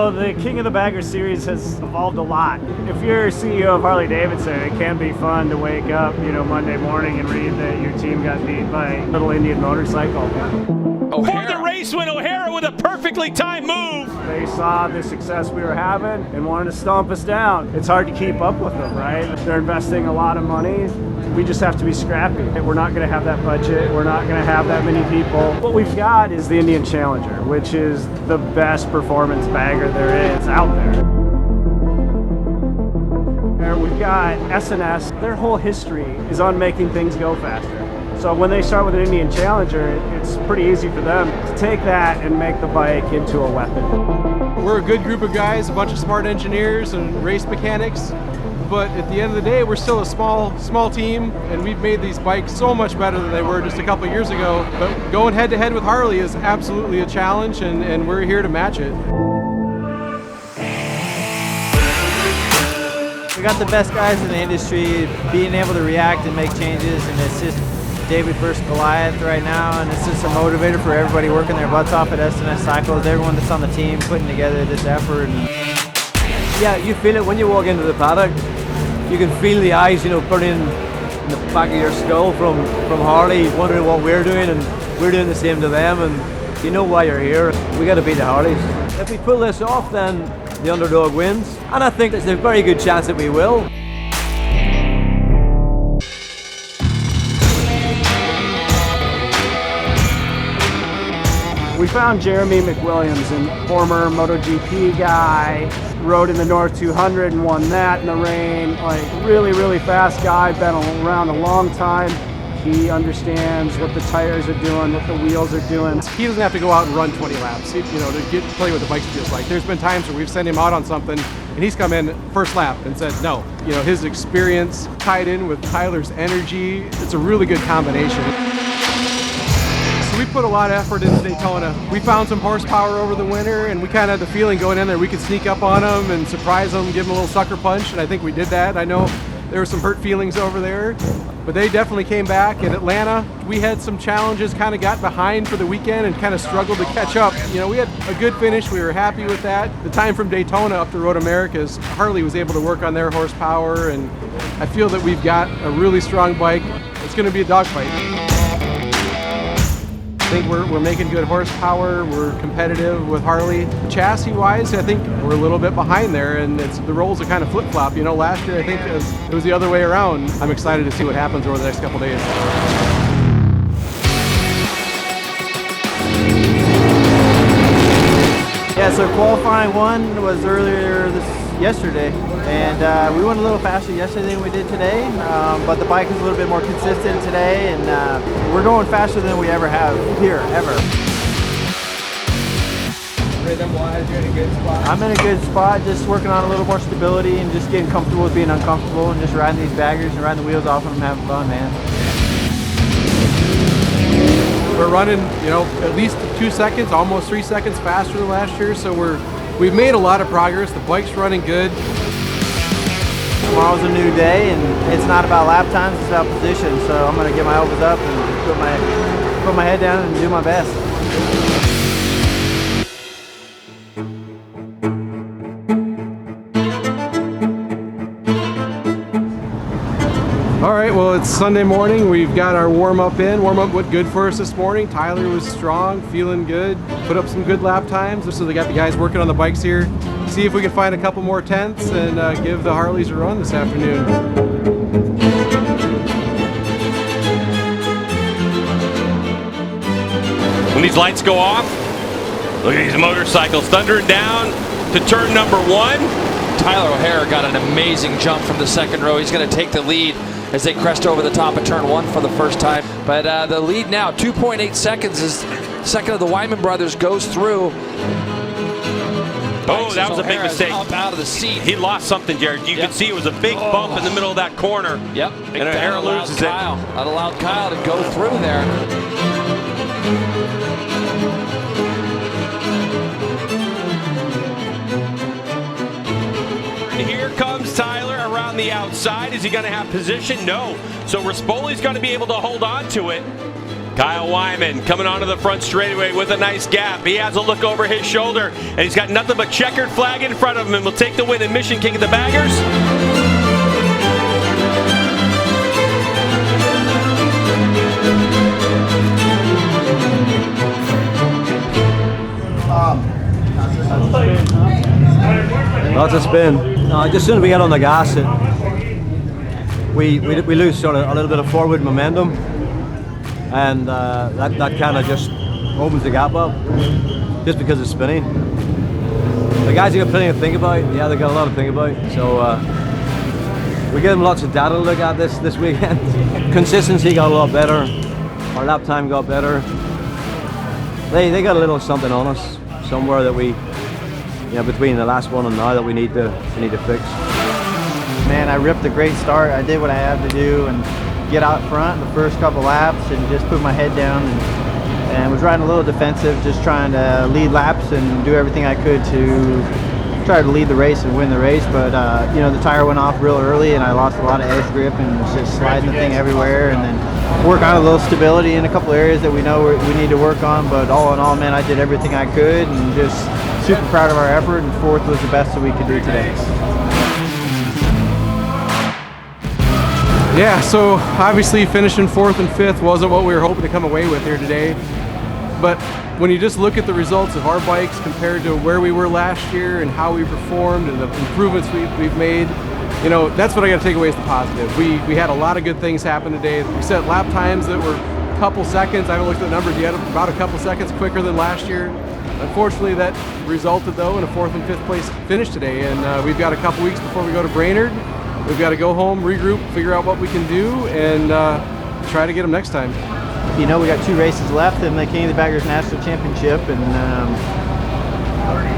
So the King of the Bagger series has evolved a lot. If you're CEO of Harley Davidson, it can be fun to wake up, Monday morning and read that your team got beat by a little Indian motorcycle. For the race win, O'Hara with a perfectly timed move. They saw the success we were having and wanted to stomp us down. It's hard to keep up with them, right? They're investing a lot of money. We just have to be scrappy. We're not going to have that budget. We're not going to have that many people. What we've got is the Indian Challenger, which is the best performance bagger there is out there. We've got S&S. Their whole history is on making things go faster. So when they start with an Indian Challenger, it's pretty easy for them to take that and make the bike into a weapon. We're a good group of guys, a bunch of smart engineers and race mechanics, but at the end of the day, we're still a small team, and we've made these bikes so much better than they were just a couple years ago. But going head to head with Harley is absolutely a challenge, and we're here to match it. We got the best guys in the industry, being able to react and make changes, and it's just David versus Goliath right now, and it's just a motivator for everybody working their butts off at S&S Cycle, everyone that's on the team putting together this effort. Yeah, you feel it when you walk into the paddock. You can feel the eyes, burning in the back of your skull from Harley, wondering what we're doing, and we're doing the same to them, and you know why you're here. We got to beat the Harleys. If we pull this off, then the underdog wins, and I think there's a very good chance that we will. We found Jeremy McWilliams, a former MotoGP guy, rode in the North 200 and won that in the rain. Really, really fast guy, been around a long time. He understands what the tires are doing, what the wheels are doing. He doesn't have to go out and run 20 laps, to play what the bike feels like. There's been times where we've sent him out on something, and he's come in first lap and said no. His experience tied in with Tyler's energy, it's a really good combination. We put a lot of effort into Daytona. We found some horsepower over the winter, and we kind of had the feeling going in there we could sneak up on them and surprise them, give them a little sucker punch, and I think we did that. I know there were some hurt feelings over there, but they definitely came back. In Atlanta, we had some challenges, kind of got behind for the weekend and kind of struggled to catch up. We had a good finish. We were happy with that. The time from Daytona up to Road Americas, Harley was able to work on their horsepower, and I feel that we've got a really strong bike. It's going to be a dogfight. I think we're making good horsepower, we're competitive with Harley. Chassis-wise, I think we're a little bit behind there, and the roles are kind of flip-flop. Last year I think it was the other way around. I'm excited to see what happens over the next couple days. Yeah, so qualifying one was yesterday, and we went a little faster yesterday than we did today, but the bike is a little bit more consistent today, and we're going faster than we ever have here, ever. Rhythm-wise, you're in a good spot? I'm in a good spot, just working on a little more stability and just getting comfortable with being uncomfortable and just riding these baggers and riding the wheels off them and having fun, man. We're running, at least 2 seconds, almost 3 seconds faster than last year, so we've made a lot of progress. The bike's running good. Tomorrow's a new day, and it's not about lap times, it's about position. So I'm going to get my elbows up and put my head down and do my best. All right, well, it's Sunday morning. We've got our warm-up in. Warm-up went good for us this morning. Tyler was strong, feeling good, put up some good lap times. So they got the guys working on the bikes here. See if we can find a couple more tenths and give the Harleys a run this afternoon. When these lights go off, look at these motorcycles thundering down to turn number 1. Tyler O'Hara got an amazing jump from the second row. He's going to take the lead as they crest over the top of turn 1 for the first time. But the lead now, 2.8 seconds, as second of the Wyman brothers goes through. Oh, that was a big mistake. Up out of the seat. He lost something, Jared. You could see it was a big bump in the middle of that corner. Yep. And O'Hara loses it. That allowed Kyle to go through there. And here comes Tyler around the outside. Is he going to have position? No. So Rispoli's going to be able to hold on to it. Kyle Wyman coming onto the front straightaway with a nice gap. He has a look over his shoulder, and he's got nothing but checkered flag in front of him, and will take the win in Mission King of the Baggers. Lots of spin. No, just as soon as we get on the gas, we lose sort of a little bit of forward momentum, and that kind of just opens the gap up, just because it's spinning. The guys have got plenty to think about. Yeah, they got a lot to think about. So we give them lots of data to look at this weekend. Consistency got a lot better. Our lap time got better. They got a little something on us somewhere that we, between the last one and now, that we need to fix. Man, I ripped a great start. I did what I had to do and get out front the first couple laps and just put my head down and was riding a little defensive, just trying to lead laps and do everything I could to try to lead the race and win the race. But the tire went off real early and I lost a lot of edge grip and was just sliding the thing everywhere, and then work on a little stability in a couple areas that we know we need to work on. But all in all, man, I did everything I could and just super proud of our effort, and fourth was the best that we could do today. Yeah, so obviously finishing fourth and fifth wasn't what we were hoping to come away with here today. But when you just look at the results of our bikes compared to where we were last year and how we performed and the improvements we've made, that's what I got to take away as the positive. We had a lot of good things happen today. We set lap times that were a couple seconds. I haven't looked at the numbers yet, about a couple seconds quicker than last year. Unfortunately, that resulted, though, in a fourth and fifth place finish today, and we've got a couple weeks before we go to Brainerd. We've got to go home, regroup, figure out what we can do, and try to get them next time. We got 2 races left in the King of the Baggers National Championship, and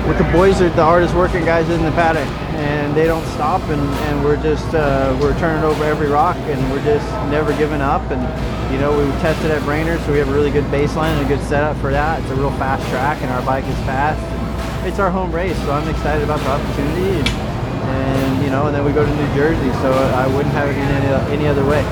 with the boys are the hardest working guys in the paddock, and they don't stop, and we're just we're turning over every rock, and we're just never giving up. And we tested at Brainerd, so we have a really good baseline and a good setup for that. It's a real fast track, and our bike is fast. And it's our home race, so I'm excited about the opportunity. And then we go to New Jersey, so I wouldn't have it in any other way.